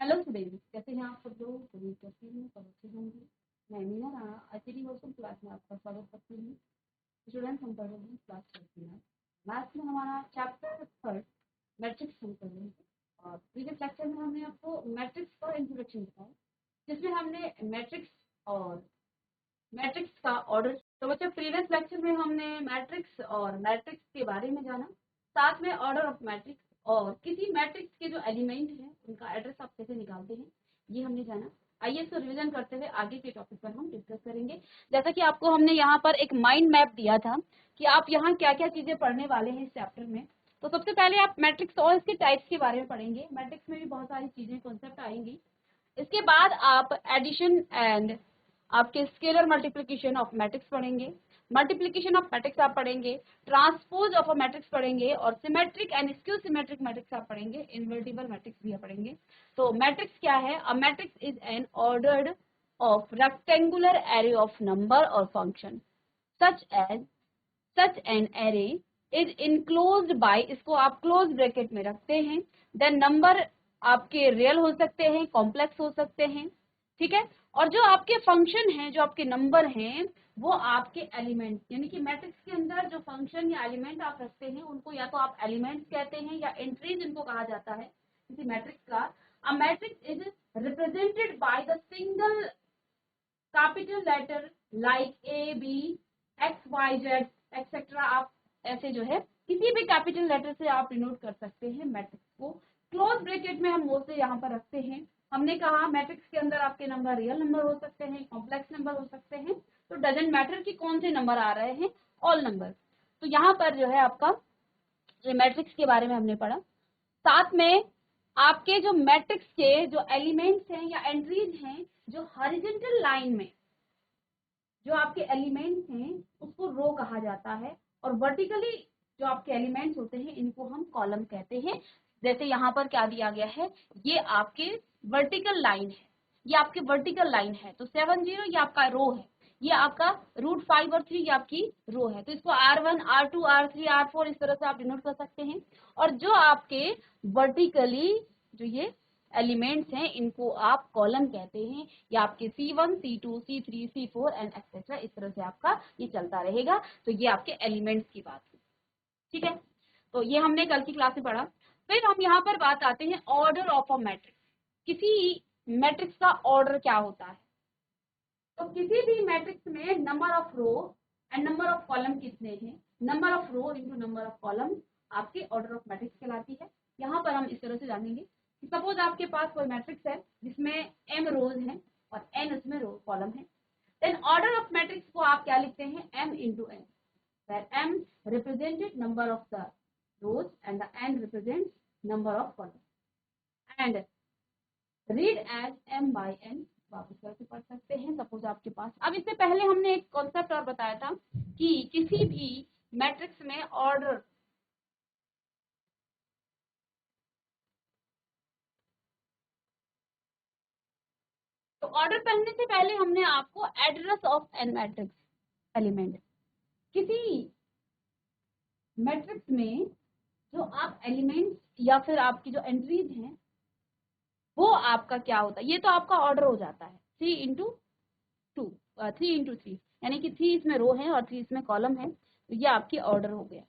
Hello students, कैसे हैं आप सब लोग? उम्मीद करती हूँ सब अच्छे होंगे। मैं Meena Rana ICT hostel class में आपका स्वागत करती हूँ। स्टूडेंट्स, हम पढ़ रहे हैं क्लास 12 में। मैथ्स में हमारा चैप्टर थर्ड मैट्रिक्स हम कर रहे हैं। और प्रीवियस लेक्चर में हमने आपको मैट्रिक्स का इंट्रोडक्शन बताया, जिसमें हमने मैट्रिक्स और मैट्रिक्स का ऑर्डर। तो बच्चों, प्रीवियस लेक्चर में हमने मैट्रिक्स और मैट्रिक्स के बारे में जाना, साथ में ऑर्डर ऑफ मैट्रिक्स और किसी मैट्रिक्स के जो एलिमेंट हैं उनका एड्रेस आप कैसे निकालते हैं, ये हमने जाना। आइए इसको रिवीजन करते हुए आगे के टॉपिक पर हम डिस्कस करेंगे। जैसा कि आपको हमने यहाँ पर एक माइंड मैप दिया था कि आप यहाँ क्या क्या चीजें पढ़ने वाले हैं इस चैप्टर में। तो सबसे पहले आप मैट्रिक्स और इसके टाइप्स के बारे में पढ़ेंगे। मैट्रिक्स में भी बहुत सारी चीजें कॉन्सेप्ट आएंगी। इसके बाद आप एडिशन एंड आपके स्केलर मल्टीप्लिकेशन ऑफ मैट्रिक्स पढ़ेंगे। मल्टीप्लिकेशन ऑफ मैट्रिक्स आप पढ़ेंगे, ट्रांसपोज ऑफ अ मैट्रिक्स पढ़ेंगे और symmetric and skew symmetric matrix आप पढ़ेंगे। इनवर्टिबल मैट्रिक्स भी आप पढ़ेंगे। तो मैट्रिक्स क्या है? A matrix is an ordered of rectangular array of number और function such an array is enclosed by, इसको आप क्लोज ब्रैकेट में रखते हैं। देन नंबर आपके रियल हो सकते हैं, कॉम्प्लेक्स हो सकते हैं, ठीक है। और जो आपके फंक्शन हैं, जो आपके नंबर हैं, वो आपके एलिमेंट, यानी कि मैट्रिक्स के अंदर जो फंक्शन या एलिमेंट आप रखते हैं उनको या तो आप एलिमेंट्स कहते हैं या एंट्रीज इनको कहा जाता है किसी मैट्रिक्स का। A matrix is represented by the single capital letter like A B X Y Z etcetera. आप ऐसे जो है किसी भी कैपिटल लेटर से आप डिनोट कर सकते हैं मैट्रिक्स को। क्लोज ब्रैकेट में हम मोस्टली यहाँ पर रखते हैं। हमने कहा मैट्रिक्स के अंदर आपके नंबर रियल नंबर हो सकते हैं, कॉम्प्लेक्स नंबर हो सकते हैं। तो डजेंट मैटर कि कौन से नंबर आ रहे हैं, ऑल नंबर। तो यहाँ पर जो है आपका ये मैट्रिक्स के बारे में हमने पढ़ा। साथ में आपके जो मैट्रिक्स के जो एलिमेंट्स हैं या एंट्रीज हैं, जो हॉरिजॉन्टल लाइन में जो आपके एलिमेंट्स हैं उसको रो कहा जाता है, और वर्टिकली जो आपके एलिमेंट्स होते हैं इनको हम कॉलम कहते हैं। जैसे यहाँ पर क्या दिया गया है, ये आपके वर्टिकल लाइन है, ये आपके वर्टिकल लाइन है। तो 7 0 ये आपका रो है, ये आपका √5 और 3 ये आपकी रो है। तो इसको R1 R2 R3 R4 इस तरह से आप डिनोट कर सकते हैं। और जो आपके वर्टिकली जो ये एलिमेंट्स हैं इनको आप कॉलम कहते हैं, या आपके C1 C2 C3 C4 and etcetera इस तरह से आपका ये चलता रहेगा। तो ये आपके एलिमेंट्स की बात है, ठीक है। तो ये हमने कल की क्लास में पढ़ा। फिर हम यहाँ पर बात आते हैं ऑर्डर ऑफ अ मैट्रिक्स। किसी मैट्रिक्स का ऑर्डर क्या होता है? तो किसी भी मैट्रिक्स में number of row and number of column कितने हैं, number of row into number of column आपके ऑर्डर ऑफ मैट्रिक्स कहलाती है। यहाँ पर हम इस तरह से जानेंगे कि सपोज आपके पास कोई मैट्रिक्स है जिसमें m रोज हैं और n उसमें रो कॉलम है। देन ऑर्डर ऑफ मैट्रिक्स को आप क्या लिखते हैं? m into n, where m represented number of the rows and the n represents number of columns and read as m by n। वापस करके पढ़ सकते हैं। सपोज आपके पास, अब इससे पहले हमने एक कॉन्सेप्ट और बताया था कि किसी भी मैट्रिक्स में ऑर्डर, तो ऑर्डर पढ़ने से पहले हमने आपको address of an matrix element, किसी मैट्रिक्स में जो आप एलिमेंट्स या फिर आपकी जो एंट्रीज हैं वो आपका क्या होता है, ये तो आपका ऑर्डर हो जाता है 3 into 2 3 into 3, यानी कि 3 इसमें रो है और 3 इसमें कॉलम है। तो ये आपकी ऑर्डर हो गया।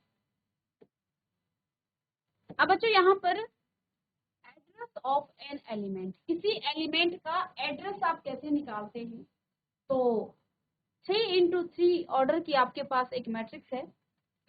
अब बच्चों यहाँ पर एड्रेस ऑफ एन एलिमेंट, किसी एलिमेंट का एड्रेस आप कैसे निकालते हैं? तो 3 into 3 ऑर्डर की आपके पास एक मैट्रिक्स है।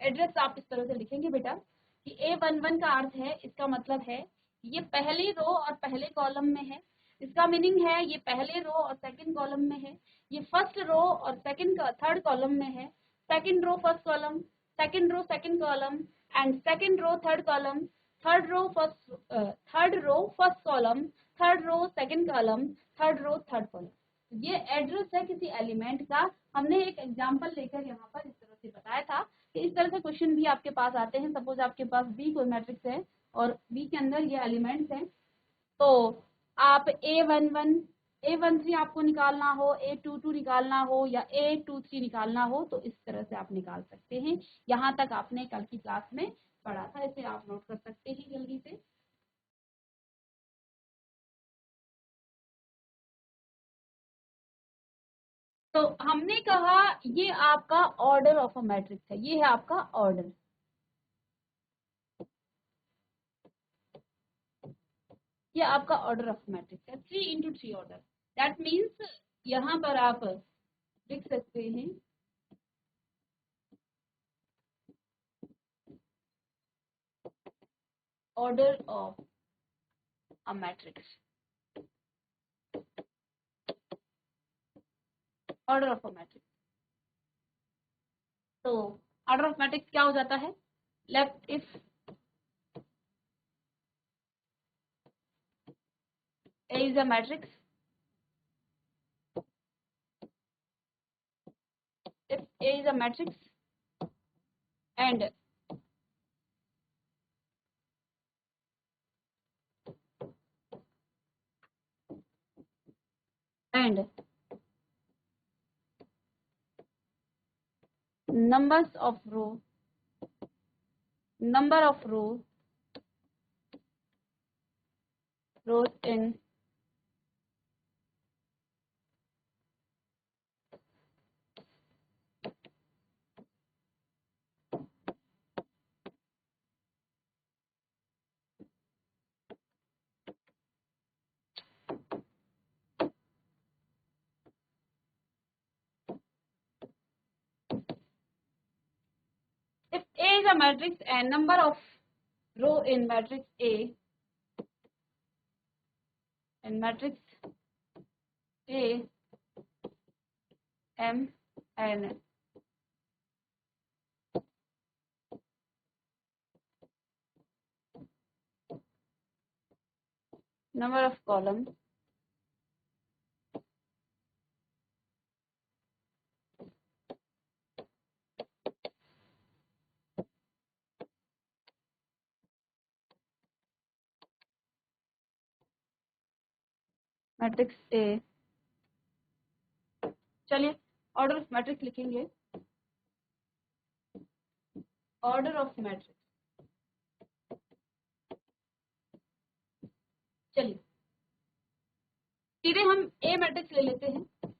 एड्रेस आप इस तरह से लिखेंगे बेटा कि A11 का अर्थ है, इसका मतलब है ये पहली रो और पहले कॉलम में है। इसका मीनिंग है ये पहले रो और सेकंड कॉलम में है। ये फर्स्ट रो और थर्ड कॉलम में है। Second row first column, second row second column and second row third column, third row first column, third row second column, third row third column. ये address है किसी element का। हमने एक example लेकर यहाँ पर इस तरह से बताया था कि इस तरह से क्वेश्चन भी आपके पास आते हैं। सपोज आपके पास बी कोई मैट्रिक्स है और बी के अंदर ये एलिमेंट्स हैं, तो आप A11 A13 आपको निकालना हो, A22 निकालना हो या A23 निकालना हो तो इस तरह से आप निकाल सकते हैं। यहाँ तक आपने कल की क्लास में पढ़ा था, इसे आप नोट कर सकते हैं जल्दी से। हमने कहा ये आपका ऑर्डर ऑफ अ मैट्रिक्स है, ये है आपका ऑर्डर। ये आपका ऑर्डर ऑफ मैट्रिक्स है, 3 × 3 ऑर्डर। दैट मीन्स यहाँ पर आप लिख सकते हैं order of a matrix, order of a matrix. तो ऑर्डर ऑफ मैट्रिक्स क्या हो जाता है? Left if A is a matrix, if A is a matrix and numbers of row, number of rows in if A is a matrix and number of row in matrix A, in matrix A M and number of columns matrix A. चलिए order of matrix लिखेंगे, order of matrix. चलिए सीधे हम ए matrix ले लेते हैं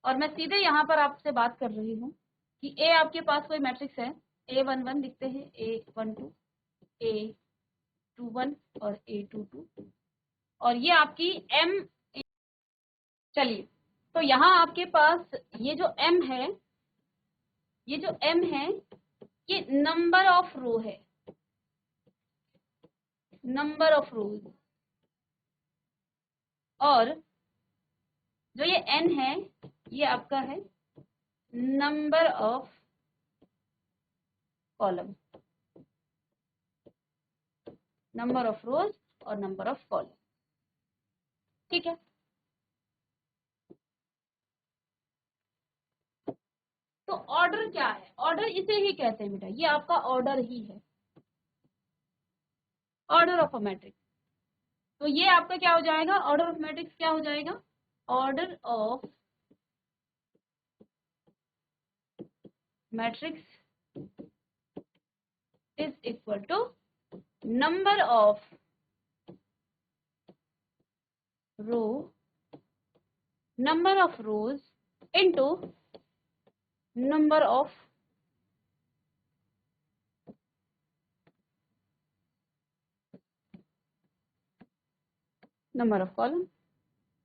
और मैं सीधे यहाँ पर आपसे बात कर रही हूँ कि ए आपके पास कोई मैट्रिक्स है, A11 लिखते हैं, A12, A21 और A22, और ये आपकी M। चलिए तो यहाँ आपके पास ये जो M है, ये जो M है ये नंबर ऑफ रो है, नंबर ऑफ रोज, और जो ये N है ये आपका है number of column, number of रोज और नंबर ऑफ कॉलम। ठीक है, तो ऑर्डर क्या है? ऑर्डर इसे ही कहते हैं बेटा, ये आपका ऑर्डर ही है, ऑर्डर ऑफ अ मैट्रिक्स। तो ये आपका क्या हो जाएगा? ऑर्डर ऑफ मैट्रिक्स क्या हो जाएगा? Order of matrix is equal to number of row, number of rows into number of column.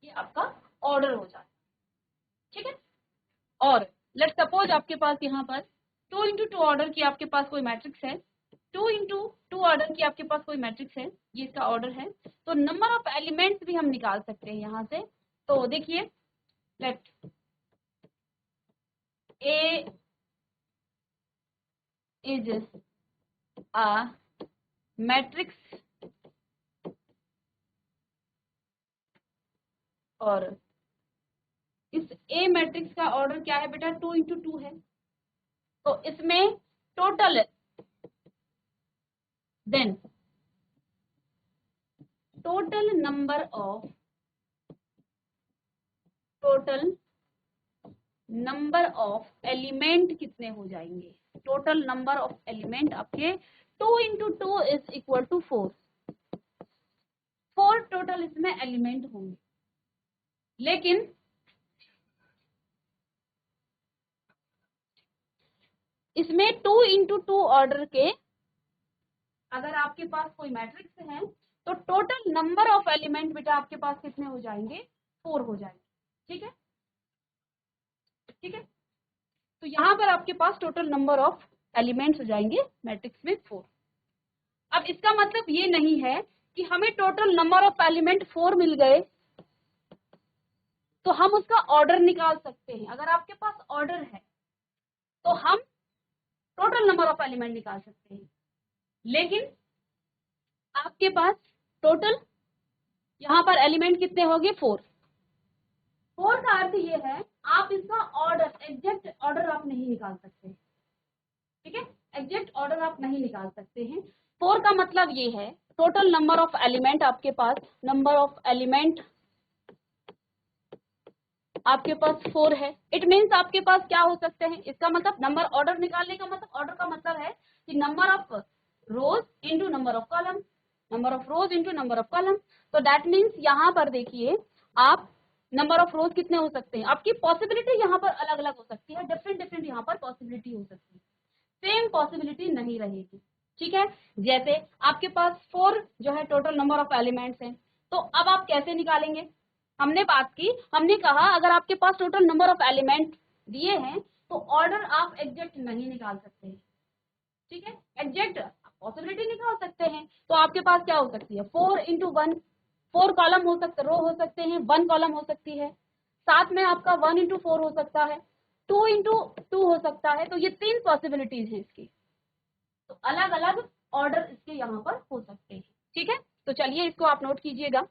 ये आपका ऑर्डर हो जाता है। ठीक है, और लेट सपोज आपके पास यहाँ पर 2 × 2 ऑर्डर की आपके पास कोई मैट्रिक्स है, 2 × 2 ऑर्डर की आपके पास कोई मैट्रिक्स है, ये इसका ऑर्डर है। तो नंबर ऑफ एलिमेंट्स भी हम निकाल सकते हैं यहाँ से। तो देखिए, let A is a matrix और इस A मैट्रिक्स का ऑर्डर क्या है बेटा? 2 × 2 है। तो इसमें total then total number of element कितने हो जाएंगे? टोटल नंबर ऑफ एलिमेंट आपके 2 × 2 इज इक्वल टू 4। 4 टोटल इसमें एलिमेंट होंगे। लेकिन इसमें 2x2 ऑर्डर के अगर आपके पास कोई मैट्रिक्स है तो टोटल नंबर ऑफ एलिमेंट बेटा आपके पास कितने हो जाएंगे, 4 हो जाएंगे। ठीक है, ठीक है। तो यहाँ पर आपके पास टोटल नंबर ऑफ एलिमेंट्स हो जाएंगे मैट्रिक्स में 4। अब इसका मतलब ये नहीं है कि हमें टोटल नंबर ऑफ एलिमेंट 4 मिल गए तो हम उसका ऑर्डर निकाल सकते हैं। अगर आपके पास ऑर्डर है तो हम टोटल नंबर ऑफ एलिमेंट निकाल सकते हैं, लेकिन आपके पास टोटल यहाँ पर एलिमेंट कितने हो गए, 4। 4 का अर्थ ये है आप इसका ऑर्डर, एग्जैक्ट ऑर्डर आप नहीं निकाल सकते। ठीक है, एग्जैक्ट ऑर्डर आप नहीं निकाल सकते हैं। 4 का मतलब ये है टोटल नंबर ऑफ एलिमेंट आपके पास, नंबर ऑफ एलिमेंट आपके पास 4 है। इट मीन्स आपके पास क्या हो सकते हैं, इसका मतलब नंबर, ऑर्डर निकालने का मतलब, ऑर्डर का मतलब है कि number of rose into number of column, number of rose into number of column. तो दैट मीन्स यहाँ पर देखिए आप नंबर ऑफ रोज कितने हो सकते हैं, आपकी पॉसिबिलिटी यहाँ पर अलग अलग हो सकती है, डिफरेंट डिफरेंट यहाँ पर पॉसिबिलिटी हो सकती है, सेम पॉसिबिलिटी नहीं रहेगी। ठीक है, जैसे आपके पास 4 जो है टोटल नंबर ऑफ एलिमेंट्स हैं, तो अब आप कैसे निकालेंगे, हमने बात की, हमने कहा अगर आपके पास टोटल नंबर ऑफ एलिमेंट दिए हैं तो ऑर्डर आप एग्जैक्ट नहीं निकाल सकते हैं। ठीक है, एग्जैक्ट पॉसिबिलिटी निकाल सकते हैं, तो आपके पास क्या हो सकती है, 4x1, 4 कॉलम हो सकते, रो हो सकते हैं, 1 कॉलम हो सकती है, साथ में आपका 1x4 हो सकता है, 2x2 हो सकता है। तो ये 3 पॉसिबिलिटीज हैं इसकी, तो अलग अलग ऑर्डर इसके यहाँ पर हो सकते हैं। ठीक है, तो चलिए इसको आप नोट कीजिएगा।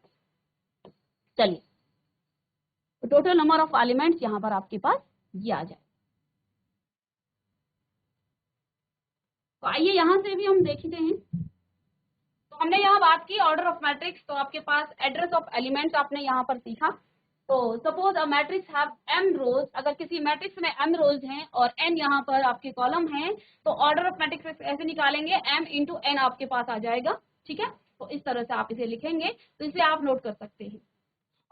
चलिए, तो टोटल नंबर ऑफ एलिमेंट्स यहाँ पर आपके पास ये आ जाए। तो आइए यहाँ से भी हम देखते हैं। तो हमने यहाँ बात की ऑर्डर ऑफ मैट्रिक्स, तो आपके पास एड्रेस ऑफ एलिमेंट्स आपने यहाँ पर सीखा। तो suppose a matrix have m रोज, अगर किसी मैट्रिक्स में m रोज हैं और n यहाँ पर आपके कॉलम हैं, तो ऑर्डर ऑफ मैट्रिक्स ऐसे निकालेंगे, m इंटू n आपके पास आ जाएगा। ठीक है, तो इस तरह से आप इसे लिखेंगे, तो इसे आप नोट कर सकते हैं।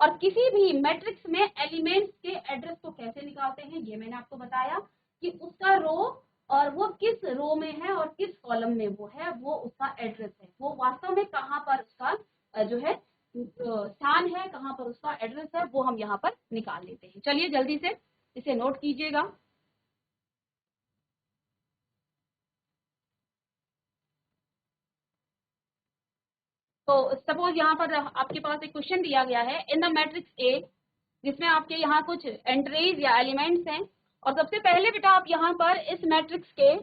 और किसी भी मैट्रिक्स में एलिमेंट्स के एड्रेस को कैसे निकालते हैं ये मैंने आपको बताया कि उसका रो और वो किस रो में है और किस कॉलम में वो है, वो उसका एड्रेस है, वो वास्तव में कहाँ पर उसका जो है स्थान है, कहाँ पर उसका एड्रेस है, वो हम यहाँ पर निकाल लेते हैं। चलिए जल्दी से इसे नोट कीजिएगा। तो सपोज यहाँ पर आपके पास एक क्वेश्चन दिया गया है, इन द मैट्रिक्स ए, जिसमें आपके यहाँ कुछ एंट्रीज या एलिमेंट्स हैं, और सबसे पहले बेटा आप यहाँ पर इस मैट्रिक्स के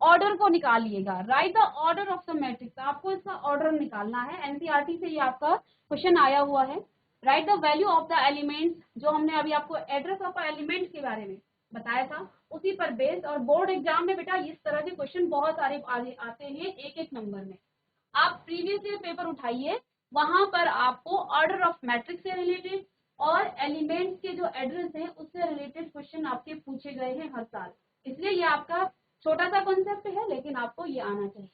ऑर्डर को निकालिएगा। Write the order of the matrix, आपको इसका ऑर्डर निकालना है, एनसीईआरटी से ये आपका क्वेश्चन आया हुआ है। Right the value of the elements, जो हमने अभी आपको एड्रेस ऑफ एलिमेंट्स के बारे में बताया था उसी पर बेस्ड। और बोर्ड एग्जाम में बेटा इस तरह के क्वेश्चन बहुत सारे आते हैं, एक एक नंबर में। आप प्रीवियस ईयर पेपर उठाइए, वहां पर आपको ऑर्डर ऑफ मैट्रिक्स से रिलेटेड और एलिमेंट्स के जो एड्रेस है उससे रिलेटेड क्वेश्चन आपके पूछे गए हैं हर साल। इसलिए ये आपका छोटा सा कॉन्सेप्ट है, लेकिन आपको ये आना चाहिए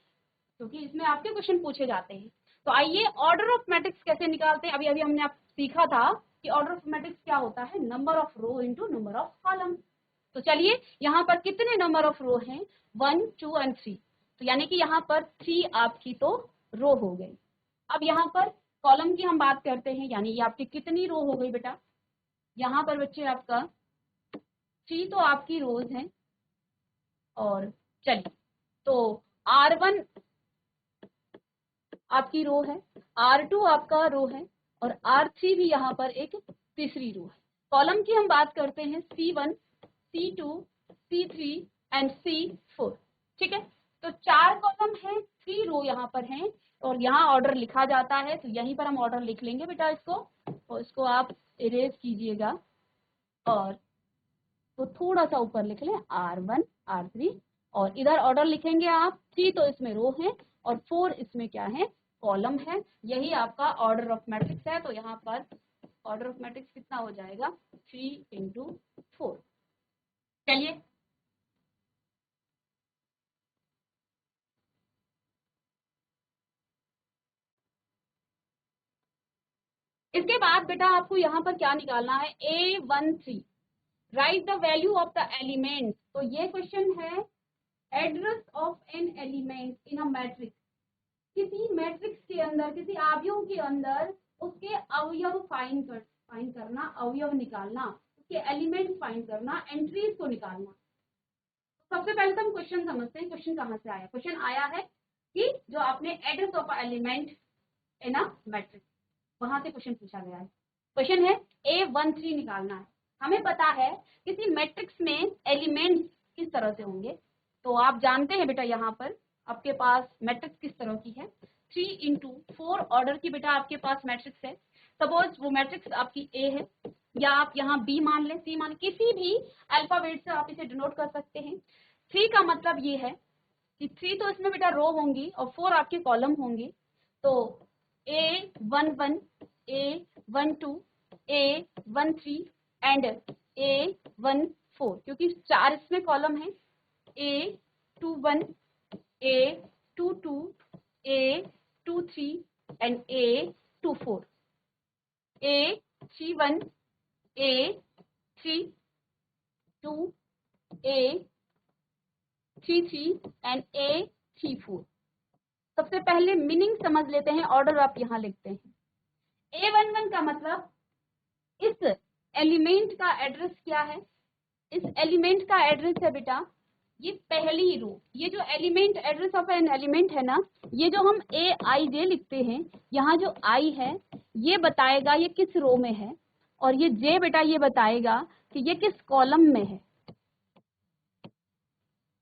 क्योंकि इसमें आपके क्वेश्चन पूछे जाते हैं। तो आइए ऑर्डर ऑफ मैट्रिक्स कैसे निकालते हैं, अभी अभी हमने आप सीखा था कि ऑर्डर ऑफ मैट्रिक्स क्या होता है, number of row into number of column. तो चलिए यहाँ पर कितने नंबर ऑफ रो हैं, 1, 2 एंड 3, तो यानी कि यहाँ पर 3 आपकी तो रो हो गई। अब यहाँ पर कॉलम की हम बात करते हैं, यानी ये आपकी कितनी रो हो गई बेटा, यहाँ पर बच्चे आपका 3 तो आपकी रोज हैं। और चलिए, तो R1 आपकी रो है, R2 आपका रो है, और R3 भी यहाँ पर एक तीसरी रो है। कॉलम की हम बात करते हैं C1, C2, C3 and C4। ठीक है, तो 4 कॉलम है, 3 रो यहाँ पर हैं, और यहाँ ऑर्डर लिखा जाता है, तो यहीं पर हम ऑर्डर लिख लेंगे बेटा इसको, और इसको आप इरेज कीजिएगा और तो थोड़ा सा ऊपर लिख लें R1, R3, और इधर ऑर्डर लिखेंगे आप, 3 तो इसमें रो है और 4 इसमें क्या है, कॉलम है। यही आपका ऑर्डर ऑफ मैट्रिक्स है। तो यहाँ पर ऑर्डर ऑफ मैट्रिक्स कितना हो जाएगा, 3 इंटू 4। चलिए, इसके बाद बेटा आपको यहाँ पर क्या निकालना है, A13, right the value of the element. तो ये क्वेश्चन है address of an element in a matrix, किसी मैट्रिक्स के अंदर, किसी अवयव के अंदर उसके अवयव फाइंड करना, अवयव निकालना, उसके एलिमेंट्स फाइंड करना, एंट्रीज को निकालना। सबसे पहले तो हम क्वेश्चन समझते हैं, क्वेश्चन कहाँ से आया। क्वेश्चन आया है कि जो आपने address of element in a matrix, वहां से क्वेश्चन पूछा गया है। क्वेश्चन है A13 निकालना है। हमें पता है किसी मैट्रिक्स में एलिमेंट्स किस तरह से होंगे, तो आप जानते हैं बेटा यहाँ पर आपके पास मैट्रिक्स किस तरह की है, 3 × 4 ऑर्डर की बेटा आपके पास मैट्रिक्स है। सपोज वो मैट्रिक्स आपकी ए है, या आप यहाँ बी मान लें, सी मान लें, किसी भी अल्फाबेट से आप इसे डिनोट कर सकते हैं। 3 का मतलब ये है कि 3 तो इसमें बेटा रो होंगी और 4 आपके कॉलम होंगे। तो A11, A12, A13 and A14, क्योंकि 4 इसमें कॉलम है। A21, A22, A23 and A24, A31, A32, A33 and A34। सबसे पहले मीनिंग समझ लेते हैं, ऑर्डर आप यहाँ लिखते हैं। A11 का मतलब इस एलिमेंट का एड्रेस क्या है, इस एलिमेंट का एड्रेस है बेटा ये पहली रो। ये जो element, address of an element है ना, ये जो हम AIJ लिखते हैं, यहाँ जो I है ये बताएगा ये किस रो में है, और ये J बेटा ये बताएगा कि ये किस कॉलम में है।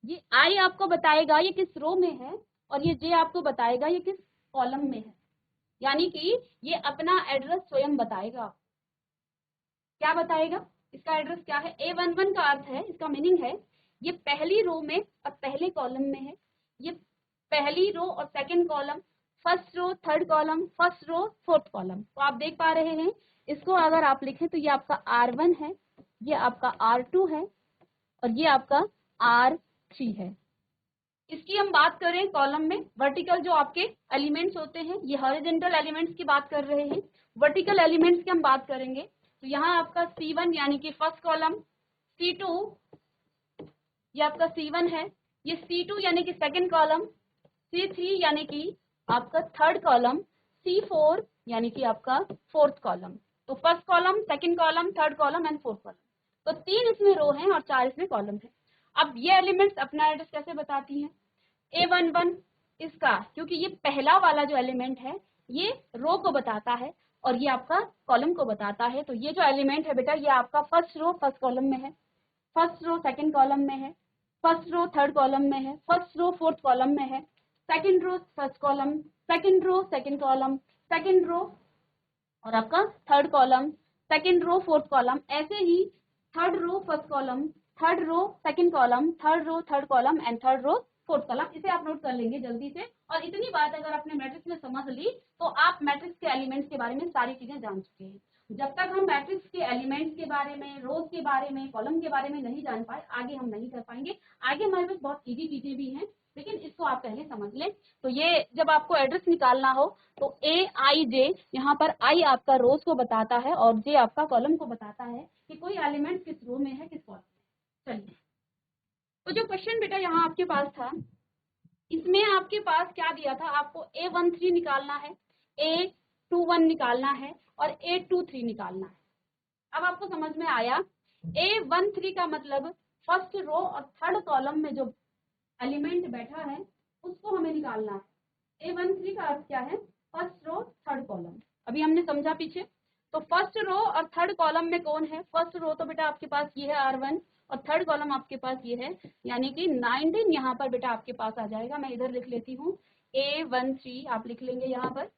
ये I आपको बताएगा ये किस रो में है, और ये J आपको बताएगा ये किस कॉलम में है। यानी कि ये अपना एड्रेस स्वयं बताएगा। क्या बताएगा, इसका एड्रेस क्या है। A11 का अर्थ है, इसका मीनिंग है ये पहली रो में और पहले कॉलम में है। ये पहली रो और second column, first row third column, first row fourth column. तो आप देख पा रहे हैं, इसको अगर आप लिखें तो ये आपका R1 है, ये आपका R2 है, और ये आपका R3 है। इसकी हम बात करें कॉलम में, वर्टिकल जो आपके एलिमेंट्स होते हैं, ये हॉरिजॉन्टल एलिमेंट्स की बात कर रहे हैं। वर्टिकल एलिमेंट्स की हम बात करेंगे तो यहाँ आपका C1 यानी कि फर्स्ट कॉलम, C2 ये आपका C1 है, ये C2 यानी कि सेकंड कॉलम, C3 यानी कि आपका थर्ड कॉलम, C4 यानी कि आपका फोर्थ कॉलम। तो first column, second column, third column and fourth column. तो 3 इसमें रो हैं और 4 इसमें कॉलम है। अब ये एलिमेंट्स अपना एड्रेस कैसे बताती हैं। A11 इसका, क्योंकि ये पहला वाला जो एलिमेंट है ये रो को बताता है और ये आपका कॉलम को बताता है। तो ये जो एलिमेंट है बेटा ये आपका फर्स्ट रो फर्स्ट कॉलम में है, फर्स्ट रो सेकंड कॉलम में है, फर्स्ट रो थर्ड कॉलम में है, फर्स्ट रो फोर्थ कॉलम में है, second row first column, second row second column, second row और आपका third column, second row fourth column, ऐसे ही third row first column, third row second column, third row third column and third row fourth column. इसे आप note कर लेंगे जल्दी से। और इतनी बात अगर आपने मैट्रिक्स में समझ ली तो आप मैट्रिक्स के एलिमेंट्स के बारे में सारी चीजें जान चुके हैं। जब तक हम मैट्रिक्स के एलिमेंट्स के बारे में, रोज के बारे में, कॉलम के बारे में नहीं जान पाए, आगे हम नहीं कर पाएंगे। आगे हमारे पास बहुत इजी चीजें भी हैं, लेकिन इसको आप पहले समझ लें। तो ये जब आपको एड्रेस निकालना हो तो AIJ, यहाँ पर I आपका रोज को बताता है और J आपका कॉलम को बताता है कि कोई एलिमेंट किस रो में है, किस कॉलम में। चलिए, तो जो क्वेश्चन बेटा यहाँ आपके पास था, इसमें आपके पास क्या दिया था, आपको A13 निकालना है, A21 निकालना है और A23 निकालना है। अब आपको समझ में आया, A13 का मतलब फर्स्ट रो और थर्ड कॉलम में जो एलिमेंट बैठा है उसको हमें निकालना है। A13 का अर्थ क्या है, फर्स्ट रो थर्ड कॉलम। अभी हमने समझा पीछे। तो फर्स्ट रो और थर्ड कॉलम में कौन है, फर्स्ट रो तो बेटा आपके पास ये है R1 और थर्ड कॉलम आपके पास ये है, यानी कि 19 यहाँ पर बेटा आपके पास आ जाएगा। मैं इधर लिख लेती हूँ, A13 आप लिख लेंगे यहाँ पर।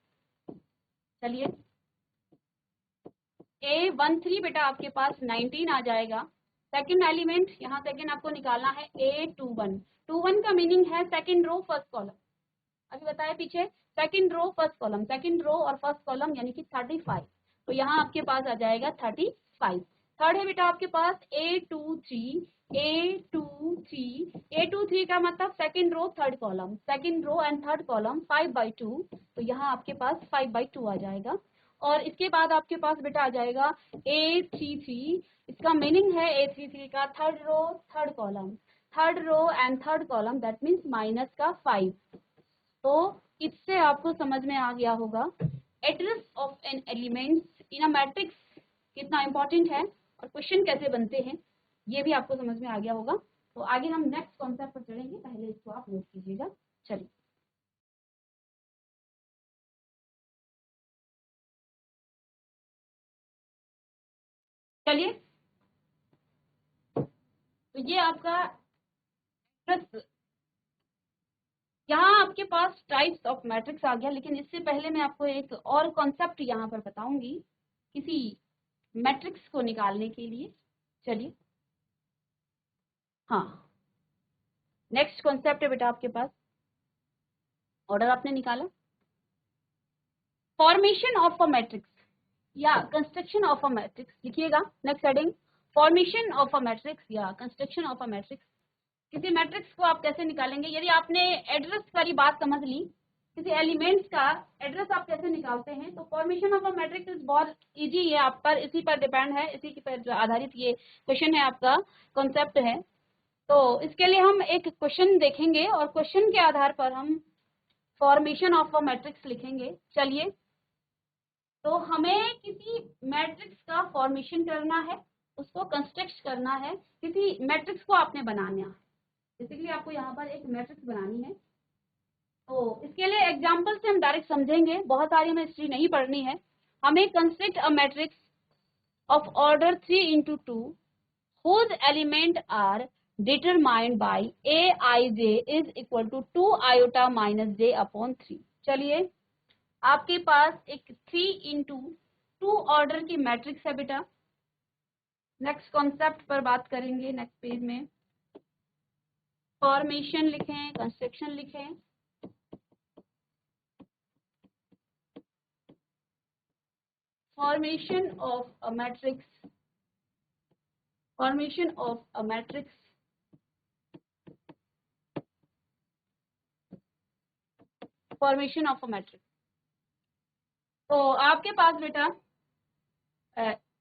चलिए, A13 बेटा आपके पास 19 आ जाएगा। सेकंड एलिमेंट यहाँ सेकंड आपको निकालना है A21। 21 का मीनिंग है सेकंड रो फर्स्ट कॉलम। अभी बताया पीछे, second row first column, second row और फर्स्ट कॉलम यानी कि 35। तो यहाँ आपके पास आ जाएगा 35। थर्ड है बेटा आपके पास A23। A23 का मतलब second row third column, second row and third column 5/2। तो यहाँ आपके पास 5/2 आ जाएगा। और इसके बाद आपके पास बेटा आ जाएगा A33। इसका मीनिंग है A33 का third row third column, third row and third column, that means minus का 5। तो इससे आपको समझ में आ गया होगा address of an elements in a matrix कितना इंपॉर्टेंट है और क्वेश्चन कैसे बनते हैं, ये भी आपको समझ में आ गया होगा। तो आगे हम नेक्स्ट कॉन्सेप्ट पर चढ़ेंगे, पहले इसको आप नोट कीजिएगा। चलिए चलिए, तो ये आपका एड्रेस, यहाँ आपके पास टाइप्स ऑफ मैट्रिक्स आ गया, लेकिन इससे पहले मैं आपको एक और कॉन्सेप्ट यहाँ पर बताऊंगी किसी मैट्रिक्स को निकालने के लिए। चलिए, हाँ, नेक्स्ट कॉन्सेप्ट है बेटा आपके पास, ऑर्डर आपने निकाला, फॉर्मेशन ऑफ अ मैट्रिक्स या कंस्ट्रक्शन ऑफ अ मैट्रिक्स, लिखिएगा next heading, formation of a matrix या कंस्ट्रक्शन ऑफ अ मैट्रिक्स। किसी मैट्रिक्स को आप कैसे निकालेंगे, यदि आपने एड्रेस वाली बात समझ ली, किसी एलिमेंट्स का एड्रेस आप कैसे निकालते हैं, तो formation of a matrix is बहुत इजी है, आप पर इसी पर डिपेंड है, इसी पर आधारित ये क्वेश्चन है, आपका कॉन्सेप्ट है। तो इसके लिए हम एक क्वेश्चन देखेंगे और क्वेश्चन के आधार पर हम फॉर्मेशन ऑफ अ मैट्रिक्स लिखेंगे। चलिए, तो हमें किसी मैट्रिक्स का फॉर्मेशन करना है, उसको कंस्ट्रक्ट करना है, किसी मैट्रिक्स को आपने बनाना है, बेसिकली आपको यहाँ पर एक मैट्रिक्स बनानी है। तो इसके लिए एग्जांपल से हम डायरेक्ट समझेंगे, बहुत सारी हमें हिस्ट्री नहीं पढ़नी है। हमें construct a matrix of order 3 into 2 whose element are determined by aij is equal to 2 iota minus j upon 3। चलिए, आपके पास एक 3 into 2 ऑर्डर की मैट्रिक्स है बेटा। नेक्स्ट कॉन्सेप्ट पर बात करेंगे, नेक्स्ट पेज में फॉर्मेशन लिखें, कंस्ट्रक्शन लिखें। Formation of a matrix, formation of a matrix, formation of a matrix। तो आपके पास बेटा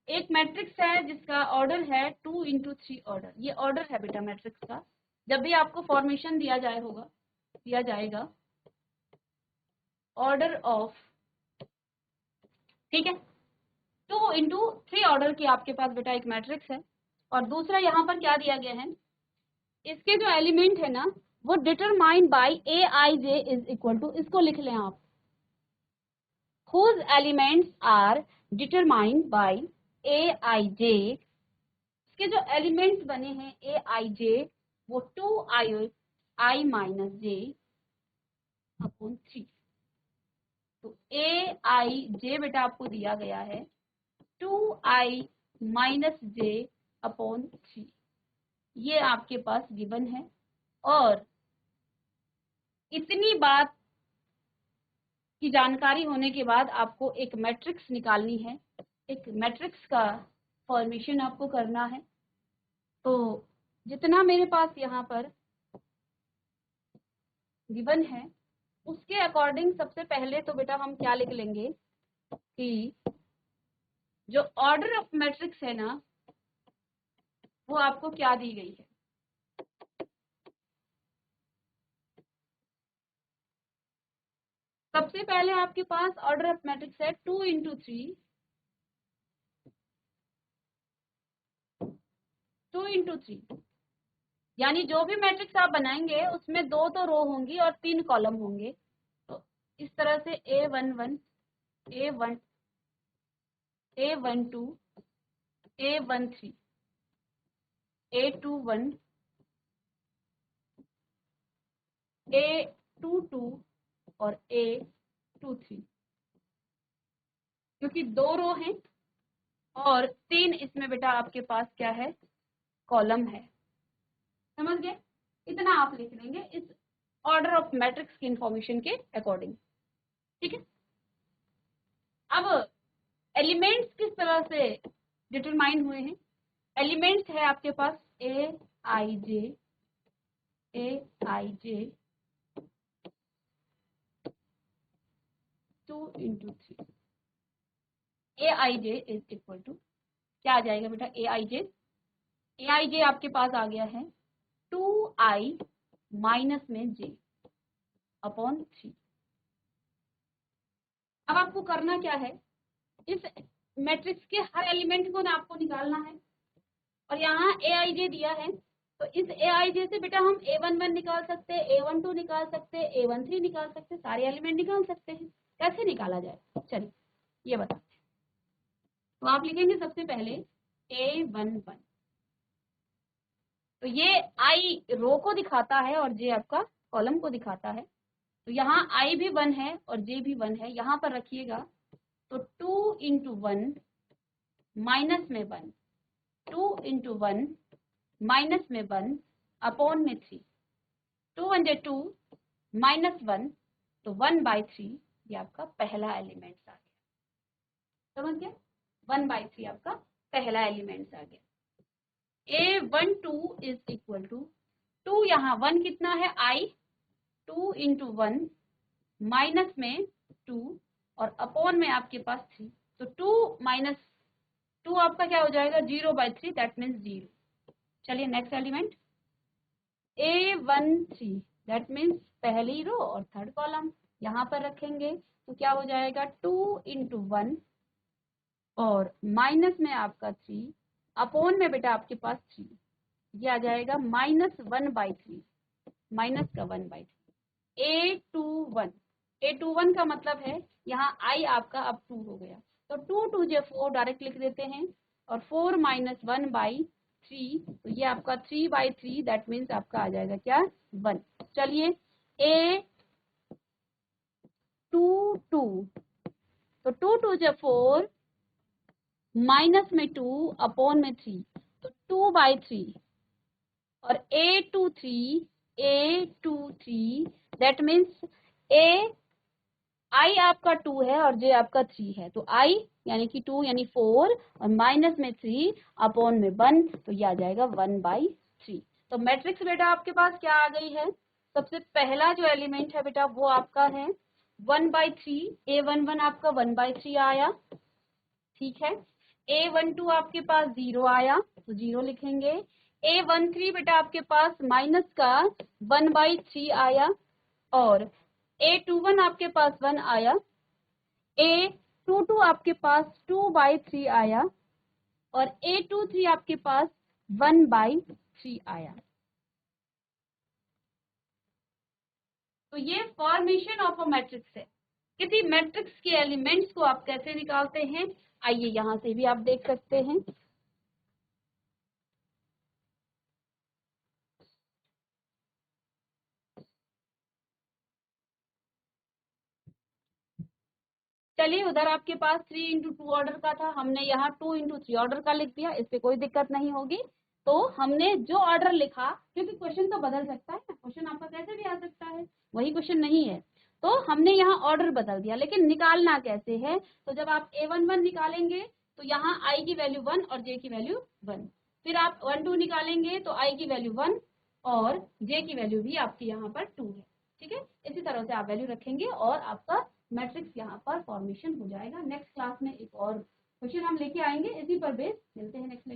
एक मैट्रिक्स है जिसका ऑर्डर है 2 into 3 ऑर्डर, ये ऑर्डर है बेटा मैट्रिक्स का। जब भी आपको फॉर्मेशन दिया जाएगा ऑर्डर ऑफ, ठीक है, 2 into 3 ऑर्डर की आपके पास बेटा एक मैट्रिक्स है। और दूसरा यहाँ पर क्या दिया गया है, इसके जो एलिमेंट है ना वो determined by A I J is equal to, इसको लिख लें आप, whose elements are determined by aij, इसके जो एलिमेंट्स बने हैं aij वो 2i माइनस जे अपॉन 3। तो aij बेटा आपको दिया गया है 2i माइनस जे अपॉन 3, ये आपके पास गिवन है। और इतनी बात की जानकारी होने के बाद आपको एक मैट्रिक्स निकालनी है, एक मैट्रिक्स का फॉर्मेशन आपको करना है। तो जितना मेरे पास यहाँ पर गिवन है उसके अकॉर्डिंग सबसे पहले तो बेटा हम क्या लिख लेंगे कि जो ऑर्डर ऑफ मैट्रिक्स है ना वो आपको क्या दी गई है। सबसे पहले आपके पास ऑर्डर ऑफ मैट्रिक्स है 2 into 3, यानी जो भी मैट्रिक्स आप बनाएंगे उसमें 2 तो रो होंगी और 3 कॉलम होंगे। तो इस तरह से A11, A1, A12, A13, A21, A22 और A23, क्योंकि 2 रो हैं और 3 इसमें बेटा आपके पास क्या है, कॉलम है। समझ गए, इतना आप लिख लेंगे इस ऑर्डर ऑफ मैट्रिक्स की इंफॉर्मेशन के अकॉर्डिंग, ठीक है। अब एलिमेंट्स किस तरह से डिटरमाइन हुए हैं, एलिमेंट्स है आपके पास A I J 2 into 3, aij is equal to क्या आ जाएगा बेटा, aij आपके पास आ गया है 2 2i माइनस में j अपॉन 3। अब आपको करना क्या है, इस मैट्रिक्स के हर एलिमेंट को ना आपको निकालना है, और यहाँ aij दिया है, तो इस aij से बेटा हम a11 निकाल सकते हैं, a12 निकाल सकते हैं, a13 निकाल सकते हैं, सारे एलिमेंट निकाल सकते हैं। कैसे निकाला जाए, चलिए ये बताते हैं। तो आप लिखेंगे सबसे पहले a11, तो ये i रो को दिखाता है और j आपका कॉलम को दिखाता है। तो यहाँ i भी 1 है और j भी 1 है, यहाँ पर रखिएगा। तो 2 इंटू 1 माइनस में 1, 2 इंटू 1 माइनस में 1 अपॉन में 3, 2 × 2 माइनस 1, तो 1/3 ये आपका पहला एलिमेंट आ गया। समझ गया, 1/3 आपका पहला एलिमेंट आ गया। a12 इज इक्वल टू 2, यहाँ 1 कितना है i, 2 इंटू 1 माइनस में 2 और अपॉन में आपके पास 3, तो 2 माइनस 2 आपका क्या हो जाएगा 0/3, दैट मीन्स 0। चलिए next element a13, that means पहली रो और थर्ड कॉलम यहाँ पर रखेंगे, तो क्या हो जाएगा 2 इंटू 1 और माइनस में आपका 3 अपॉन में बेटा आपके पास 3, ये आ जाएगा -1/3, माइनस का 1/3। a21 का मतलब है यहाँ i आपका अब 2 हो गया, तो 2 2 × 4 डायरेक्ट लिख देते हैं, और 4 - 1/3, तो ये आपका 3/3, दैट मीन्स आपका आ जाएगा क्या 1। चलिए a22, तो 2 2 × 4 माइनस में 2 अपॉन में 3, तो 2/3, और a23 दैट मीन्स i आपका 2 है और j आपका 3 है, तो i यानी कि 2 यानी 4 और माइनस में 3 अपॉन में 1, तो ये आ जाएगा 1/3। तो मैट्रिक्स बेटा आपके पास क्या आ गई है, सबसे पहला जो एलिमेंट है बेटा वो आपका है 1/3, a11 आपका 1/3 आया, ठीक है। a12 आपके पास 0 आया, तो 0 लिखेंगे। a13 बेटा आपके पास माइनस का 1/3 आया, और a21 आपके पास 1 आया, a22 आपके पास 2/3 आया, और a23 आपके पास 1/3 आया। तो ये फॉर्मेशन ऑफ अ मैट्रिक्स है। किसी मैट्रिक्स के एलिमेंट्स को आप कैसे निकालते हैं, आइए यहां से भी आप देख सकते हैं। चलिए उधर आपके पास 3 × 2 ऑर्डर का था, हमने यहाँ 2 × 3 ऑर्डर का लिख दिया, इस पे कोई दिक्कत नहीं होगी। तो हमने जो ऑर्डर लिखा, क्योंकि क्वेश्चन तो बदल सकता है ना, क्वेश्चन आपका कैसे भी आ सकता है, वही क्वेश्चन नहीं है, तो हमने यहाँ ऑर्डर बदल दिया। लेकिन निकालना कैसे है, तो जब आप a11 निकालेंगे तो यहाँ i की वैल्यू 1 और j की वैल्यू 1, फिर आप 12 निकालेंगे तो i की वैल्यू 1 और j की वैल्यू भी आपकी यहाँ पर 2 है, ठीक है। इसी तरह से आप वैल्यू रखेंगे और आपका मैट्रिक्स यहाँ पर फॉर्मेशन हो जाएगा। नेक्स्ट क्लास में एक और क्वेश्चन हम लेके आएंगे इसी पर बेस। मिलते हैं नेक्स्ट